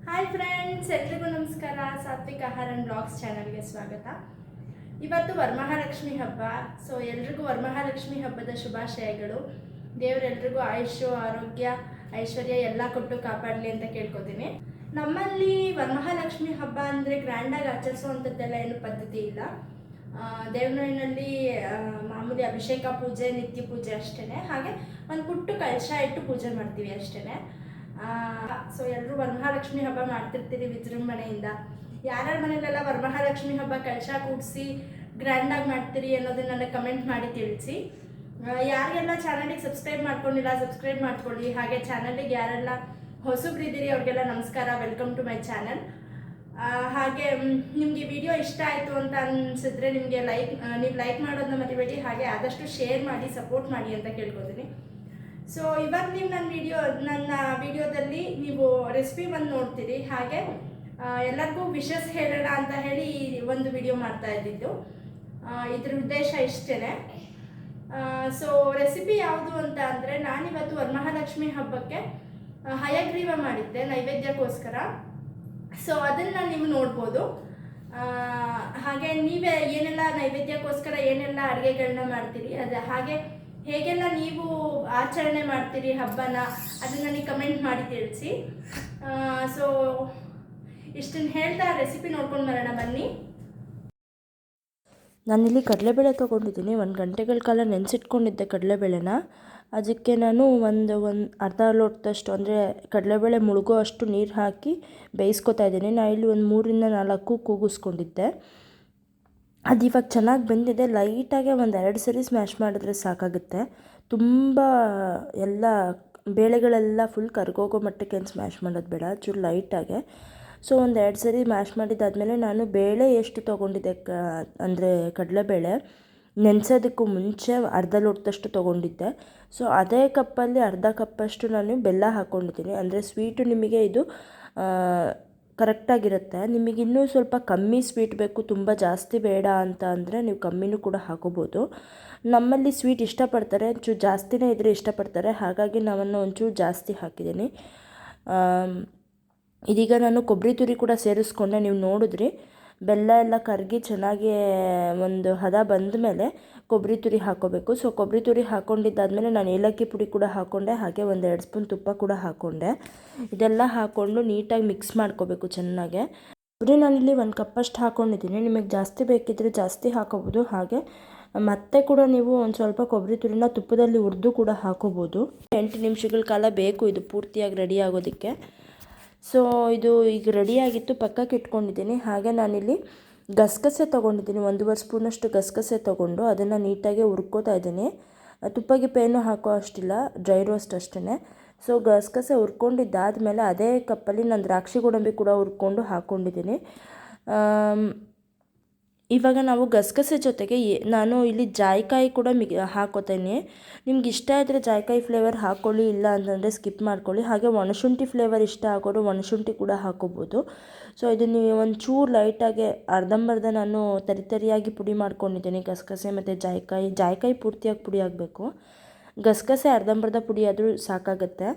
Hi friends, ಎಲ್ರಿಗೂ ನಮಸ್ಕಾರ. ಸಾತ್ವಿಕ ಆಹಾರ ಅಂಡ್ ಬ್ಲಾಗ್ಸ್ ಚಾನಲ್ಗೆ ಸ್ವಾಗತ. ಇವತ್ತು ವರಮಹಾಲಕ್ಷ್ಮಿ ಹಬ್ಬ. ಸೊ ಎಲ್ರಿಗೂ ವರಮಹಾಲಕ್ಷ್ಮಿ ಹಬ್ಬದ ಶುಭಾಶಯಗಳು. ದೇವರೆಲ್ರಿಗೂ ಆಯುಷ್ಯ, ಆರೋಗ್ಯ, ಐಶ್ವರ್ಯ ಎಲ್ಲ ಕೊಟ್ಟು ಕಾಪಾಡಲಿ ಅಂತ ಕೇಳ್ಕೊತೀನಿ. ನಮ್ಮಲ್ಲಿ ವರಮಹಾಲಕ್ಷ್ಮಿ ಹಬ್ಬ ಅಂದರೆ ಗ್ರ್ಯಾಂಡಾಗಿ ಆಚರಿಸುವಂಥದ್ದೆಲ್ಲ ಏನು ಪದ್ಧತಿ ಇಲ್ಲ. ದೇವನಹಳ್ಳಿನಲ್ಲಿ ಮಾಮೂಲಿ ಅಭಿಷೇಕ ಪೂಜೆ, ನಿತ್ಯ ಪೂಜೆ ಅಷ್ಟೇ. ಹಾಗೆ ಒಂದು ಪುಟ್ಟು ಕಳಶ ಇಟ್ಟು ಪೂಜೆ ಮಾಡ್ತೀವಿ ಅಷ್ಟೇ. ಸೊ ಎಲ್ಲರೂ ವರಮಹಾಲಕ್ಷ್ಮಿ ಹಬ್ಬ ಮಾಡ್ತಿರ್ತೀರಿ ವಿಜೃಂಭಣೆಯಿಂದ. ಯಾರ್ಯಾರ ಮನೆಯಲ್ಲೆಲ್ಲ ವರಮಹಾಲಕ್ಷ್ಮಿ ಹಬ್ಬ ಕಳಶ ಕೂಡಿಸಿ ಗ್ರ್ಯಾಂಡಾಗಿ ಮಾಡ್ತೀರಿ ಅನ್ನೋದನ್ನ ನನಗೆ ಕಮೆಂಟ್ ಮಾಡಿ ತಿಳಿಸಿ. ಯಾರಿಗೆಲ್ಲ ಚಾನಲಿಗೆ ಸಬ್ಸ್ಕ್ರೈಬ್ ಮಾಡ್ಕೊಂಡಿಲ್ಲ ಸಬ್ಸ್ಕ್ರೈಬ್ ಮಾಡ್ಕೊಳ್ಳಿ. ಹಾಗೆ ಚಾನಲಿಗೆ ಯಾರೆಲ್ಲ ಹೊಸಬ್ರಿದ್ದೀರಿ ಅವ್ರಿಗೆಲ್ಲ ನಮಸ್ಕಾರ, ವೆಲ್ಕಮ್ ಟು ಮೈ ಚಾನಲ್. ಹಾಗೆ ನಿಮಗೆ ವಿಡಿಯೋ ಇಷ್ಟ ಆಯಿತು ಅಂತ ಅನಿಸಿದ್ರೆ ನಿಮಗೆ ನೀವು ಲೈಕ್ ಮಾಡೋದನ್ನ ಮರಿಬೇಡಿ. ಹಾಗೆ ಆದಷ್ಟು ಶೇರ್ ಮಾಡಿ, ಸಪೋರ್ಟ್ ಮಾಡಿ ಅಂತ ಕೇಳ್ಕೊತೀನಿ. ಸೊ ಇವಾಗ ನೀವು ನನ್ನ ವಿಡಿಯೋದಲ್ಲಿ ನೀವು ರೆಸಿಪಿ ಒಂದು ನೋಡ್ತೀರಿ. ಹಾಗೆ ಎಲ್ಲರಿಗೂ ವಿಶಸ್ ಹೇಳೋಣ ಅಂತ ಹೇಳಿ ಒಂದು ವಿಡಿಯೋ ಮಾಡ್ತಾ ಇದ್ದಿದ್ದು. ಇದ್ರ ಉದ್ದೇಶ ಇಷ್ಟೇ. ಸೊ ರೆಸಿಪಿ ಯಾವುದು ಅಂತ ಅಂದರೆ, ನಾನಿವತ್ತು ವರಮಹಾಲಕ್ಷ್ಮಿ ಹಬ್ಬಕ್ಕೆ ಹಯಗ್ರೀವ ಮಾಡಿದ್ದೆ ನೈವೇದ್ಯಕ್ಕೋಸ್ಕರ. ಸೊ ಅದನ್ನು ನೀವು ನೋಡ್ಬೋದು. ಹಾಗೆ ನೀವೇ ಏನೆಲ್ಲ ನೈವೇದ್ಯಕ್ಕೋಸ್ಕರ ಏನೆಲ್ಲ ಅಡುಗೆಗಳನ್ನ ಮಾಡ್ತೀರಿ, ಹಾಗೆ ಹೇಗೆಲ್ಲ ನೀವು ಆಚರಣೆ ಮಾಡ್ತೀರಿ ಹಬ್ಬನ, ಅದನ್ನು ನನಗೆ ಕಮೆಂಟ್ ಮಾಡಿ ತಿಳಿಸಿ. ಸೊ ಇಷ್ಟನ್ನು ಹೇಳ್ತಾ ರೆಸಿಪಿ ನೋಡ್ಕೊಂಡು ಬರೋಣ ಬನ್ನಿ. ನಾನಿಲ್ಲಿ ಕಡಲೆಬೇಳೆ ತೊಗೊಂಡಿದ್ದೀನಿ. 1 ಗಂಟೆಗಳ ಕಾಲ ನೆನೆಸಿಟ್ಕೊಂಡಿದ್ದೆ ಕಡಲೆಬೇಳೆನ. ಅದಕ್ಕೆ ನಾನು ಒಂದು ಅರ್ಧ ಲೋಟದಷ್ಟು, ಅಂದರೆ ಕಡಲೆಬೇಳೆ ಮುಳುಗೋ ಅಷ್ಟು ನೀರು ಹಾಕಿ ಬೇಯಿಸ್ಕೊತಾ ಇದ್ದೀನಿ. ನಾನು ಇಲ್ಲಿ ಒಂದು 3ರಿಂದ 4 ಕೂಗಿಸ್ಕೊಂಡಿದ್ದೆ. ಅದು ಇವಾಗ ಚೆನ್ನಾಗಿ ಬೆಂದಿದೆ. ಲೈಟಾಗೆ ಒಂದು 2 ಸರಿ ಸ್ಮ್ಯಾಶ್ ಮಾಡಿದ್ರೆ ಸಾಕಾಗುತ್ತೆ. ತುಂಬ ಎಲ್ಲ ಬೇಳೆಗಳೆಲ್ಲ ಫುಲ್ ಕರ್ಗೋಗೋ ಮಟ್ಟಕ್ಕೆ ಏನು ಸ್ಮ್ಯಾಶ್ ಮಾಡೋದು ಬೇಡ, ಚೂರು ಲೈಟಾಗೆ. ಸೊ ಒಂದು 2 ಸರಿ ಮ್ಯಾಶ್ ಮಾಡಿದ್ದಾದಮೇಲೆ ನಾನು ಬೇಳೆ ಎಷ್ಟು ತೊಗೊಂಡಿದ್ದೆ ಅಂದರೆ ಕಡಲೆಬೇಳೆ ನೆನೆಸೋದಕ್ಕೂ ಮುಂಚೆ ಅರ್ಧ ಲೋಟದಷ್ಟು ತೊಗೊಂಡಿದ್ದೆ. ಸೊ ಅದೇ ಕಪ್ಪಲ್ಲಿ ಅರ್ಧ ಕಪ್ಪಷ್ಟು ನಾನು ಬೆಲ್ಲ ಹಾಕ್ಕೊಂಡಿದ್ದೀನಿ. ಅಂದರೆ ಸ್ವೀಟು ನಿಮಗೆ ಇದು ಕರೆಕ್ಟಾಗಿರುತ್ತೆ. ನಿಮಗೆ ಇನ್ನೂ ಸ್ವಲ್ಪ ಕಮ್ಮಿ ಸ್ವೀಟ್ ಬೇಕು, ತುಂಬ ಜಾಸ್ತಿ ಬೇಡ ಅಂತ ಅಂದರೆ ನೀವು ಕಮ್ಮಿನೂ ಕೂಡ ಹಾಕೋಬೋದು. ನಮ್ಮಲ್ಲಿ ಸ್ವೀಟ್ ಇಷ್ಟಪಡ್ತಾರೆ, ಒಂಚೂರು ಜಾಸ್ತಿನೇ ಇದ್ದರೆ ಇಷ್ಟಪಡ್ತಾರೆ. ಹಾಗಾಗಿ ನಾನು ಒಂಚೂರು ಜಾಸ್ತಿ ಹಾಕಿದ್ದೀನಿ. ಇದೀಗ ನಾನು ಕೊಬ್ಬರಿ ತುರಿ ಕೂಡ ಸೇರಿಸ್ಕೊಂಡೆ. ನೀವು ನೋಡಿದ್ರಿ ಬೆಲ್ಲ ಎಲ್ಲ ಕರಗಿ ಚೆನ್ನಾಗಿ ಒಂದು ಹದ ಬಂದ ಮೇಲೆ ಕೊಬ್ಬರಿ ತುರಿ ಹಾಕ್ಕೋಬೇಕು. ಸೊ ಕೊಬ್ಬರಿ ತುರಿ ಹಾಕ್ಕೊಂಡಿದ್ದಾದಮೇಲೆ ನಾನು ಏಲಕ್ಕಿ ಪುಡಿ ಕೂಡ ಹಾಕ್ಕೊಂಡೆ. ಹಾಗೆ ಒಂದು 2 ಸ್ಪೂನ್ ತುಪ್ಪ ಕೂಡ ಹಾಕ್ಕೊಂಡೆ. ಇದೆಲ್ಲ ಹಾಕ್ಕೊಂಡು ನೀಟಾಗಿ ಮಿಕ್ಸ್ ಮಾಡ್ಕೋಬೇಕು ಚೆನ್ನಾಗೆ. ಕೊಬ್ಬರಿ ನಾನಿಲ್ಲಿ 1 ಕಪ್ಪಷ್ಟು ಹಾಕ್ಕೊಂಡಿದ್ದೀನಿ. ನಿಮಗೆ ಜಾಸ್ತಿ ಬೇಕಿದ್ದರೆ ಜಾಸ್ತಿ ಹಾಕೋಬೋದು. ಹಾಗೆ ಮತ್ತೆ ಕೂಡ ನೀವು ಒಂದು ಸ್ವಲ್ಪ ಕೊಬ್ಬರಿ ತುರಿನ ತುಪ್ಪದಲ್ಲಿ ಹುರಿದು ಕೂಡ ಹಾಕೋಬೋದು. 8 ನಿಮಿಷಗಳ ಕಾಲ ಬೇಕು ಇದು ಪೂರ್ತಿಯಾಗಿ ರೆಡಿ ಆಗೋದಕ್ಕೆ. ಸೊ ಇದು ಈಗ ರೆಡಿಯಾಗಿತ್ತು, ಪಕ್ಕಕ್ಕೆ ಇಟ್ಕೊಂಡಿದ್ದೀನಿ. ಹಾಗೆ ನಾನಿಲ್ಲಿ ಗಸಗಸೆ ತೊಗೊಂಡಿದ್ದೀನಿ. 1.5 ಸ್ಪೂನಷ್ಟು ಗಸಗಸೆ ತೊಗೊಂಡು ಅದನ್ನು ನೀಟಾಗಿ ಹುರ್ಕೋತಾ ಇದ್ದೀನಿ. ತುಪ್ಪಗೆ ಪೇನು ಹಾಕೋ ಅಷ್ಟಿಲ್ಲ, ಡ್ರೈ ರೋಸ್ಟ್ ಅಷ್ಟೇ. ಸೊ ಗಸಗಸೆ ಹುರ್ಕೊಂಡಿದ್ದಾದಮೇಲೆ ಅದೇ ಕಪ್ಪಲ್ಲಿ ನಾನು ದ್ರಾಕ್ಷಿ ಗೋಡಂಬಿ ಕೂಡ ಹುರ್ಕೊಂಡು ಹಾಕ್ಕೊಂಡಿದ್ದೀನಿ. ಇವಾಗ ನಾವು ಗಸಗಸೆ ಜೊತೆಗೆ ನಾನು ಇಲ್ಲಿ ಜಾಯಿಕಾಯಿ ಕೂಡ ಹಾಕೋತೀನಿ. ನಿಮ್ಗೆ ಇಷ್ಟ ಇದ್ದರೆ ಜಾಯಿಕಾಯಿ ಫ್ಲೇವರ್ ಹಾಕ್ಕೊಳ್ಳಿ, ಇಲ್ಲ ಅಂತಂದರೆ ಸ್ಕಿಪ್ ಮಾಡ್ಕೊಳ್ಳಿ. ಹಾಗೆ ಒಣಶುಂಠಿ ಫ್ಲೇವರ್ ಇಷ್ಟ ಆಗೋರು ಒಣಶುಂಠಿ ಕೂಡ ಹಾಕೋಬೋದು. ಸೊ ಇದನ್ನು ಒಂಚೂರು ಲೈಟಾಗಿ ಅರ್ಧಂಬರ್ಧ ನಾನು ತರಿಯಾಗಿ ಪುಡಿ ಮಾಡ್ಕೊಂಡಿದ್ದೀನಿ. ಗಸಗಸೆ ಮತ್ತು ಜಾಯಿಕಾಯಿ ಪೂರ್ತಿಯಾಗಿ ಪುಡಿ ಆಗಬೇಕು. ಗಸಗಸೆ ಅರ್ಧಂಬರ್ಧ ಪುಡಿ ಆದರೂ ಸಾಕಾಗುತ್ತೆ.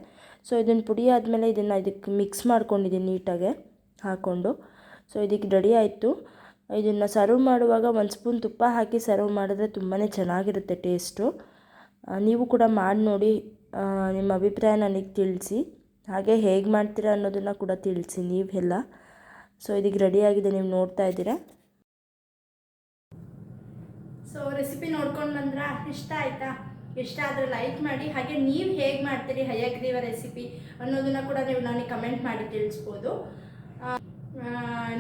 ಸೊ ಇದನ್ನು ಪುಡಿ ಆದಮೇಲೆ ಇದಕ್ಕೆ ಮಿಕ್ಸ್ ಮಾಡ್ಕೊಂಡಿದ್ದೀನಿ ನೀಟಾಗೆ ಹಾಕ್ಕೊಂಡು. ಸೊ ಇದಕ್ಕೆ ರೆಡಿ ಆಯಿತು. ಇದನ್ನು ಸರ್ವ್ ಮಾಡುವಾಗ 1 ಸ್ಪೂನ್ ತುಪ್ಪ ಹಾಕಿ ಸರ್ವ್ ಮಾಡಿದ್ರೆ ತುಂಬಾ ಚೆನ್ನಾಗಿರುತ್ತೆ ಟೇಸ್ಟು. ನೀವು ಕೂಡ ಮಾಡಿ ನೋಡಿ, ನಿಮ್ಮ ಅಭಿಪ್ರಾಯ ನನಗೆ ತಿಳಿಸಿ. ಹಾಗೆ ಹೇಗೆ ಮಾಡ್ತೀರಾ ಅನ್ನೋದನ್ನು ಕೂಡ ತಿಳಿಸಿ ನೀವೆಲ್ಲ. ಸೊ ಇದಕ್ಕೆ ರೆಡಿಯಾಗಿದೆ, ನೀವು ನೋಡ್ತಾ ಇದ್ದೀರಾ. ಸೊ ರೆಸಿಪಿ ನೋಡ್ಕೊಂಡು ಬಂದ್ರಾ? ಇಷ್ಟ ಆಯಿತಾ? ಇಷ್ಟ ಆದರೆ ಲೈಕ್ ಮಾಡಿ. ಹಾಗೆ ನೀವು ಹೇಗೆ ಮಾಡ್ತೀರಿ ಹಯಗ್ರೀವ ರೆಸಿಪಿ ಅನ್ನೋದನ್ನು ಕೂಡ ನೀವು ನನಗೆ ಕಮೆಂಟ್ ಮಾಡಿ ತಿಳಿಸ್ಬೋದು.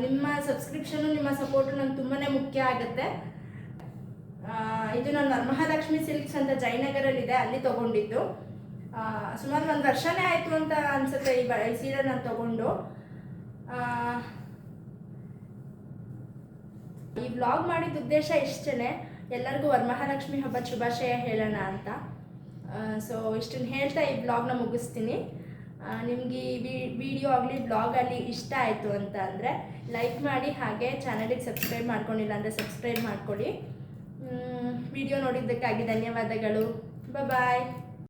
ನಿಮ್ಮ ಸಬ್ಸ್ಕ್ರಿಪ್ಷನು, ನಿಮ್ಮ ಸಪೋರ್ಟು ನನಗೆ ತುಂಬಾ ಮುಖ್ಯ ಆಗುತ್ತೆ. ಇದು ನಾನು ವರಮಹಾಲಕ್ಷ್ಮಿ ಸಿಲ್ಕ್ಸ್ ಅಂತ ಜಯನಗರಲ್ಲಿದೆ, ಅಲ್ಲಿ ತೊಗೊಂಡಿದ್ದು. ಸುಮಾರು 1 ವರ್ಷನೇ ಆಯಿತು ಅಂತ ಅನಿಸುತ್ತೆ ಈ ಸೀರೆ ನಾನು ತೊಗೊಂಡು. ಈ ವ್ಲಾಗ್ ಮಾಡಿದ ಉದ್ದೇಶ ಇಷ್ಟೇ, ಎಲ್ಲರಿಗೂ ವರಮಹಾಲಕ್ಷ್ಮಿ ಹಬ್ಬದ ಶುಭಾಶಯ ಹೇಳೋಣ ಅಂತ. ಸೊ ಇಷ್ಟನ್ನು ಹೇಳ್ತಾ ಈ ವ್ಲಾಗ್ನ ಮುಗಿಸ್ತೀನಿ. ನಿಮಗೆ ಈ ವಿಡಿಯೋ ಆಗಲಿ ವ್ಲಾಗಲ್ಲಿ ಇಷ್ಟ ಆಯಿತು ಅಂತ ಅಂದರೆ ಲೈಕ್ ಮಾಡಿ. ಹಾಗೆ ಚಾನಲಿಗೆ ಸಬ್ಸ್ಕ್ರೈಬ್ ಮಾಡ್ಕೊಂಡಿಲ್ಲ ಅಂದರೆ ಸಬ್ಸ್ಕ್ರೈಬ್ ಮಾಡ್ಕೊಳ್ಳಿ. ವಿಡಿಯೋ ನೋಡಿದ್ದಕ್ಕಾಗಿ ಧನ್ಯವಾದಗಳು. ಬಾಯ್.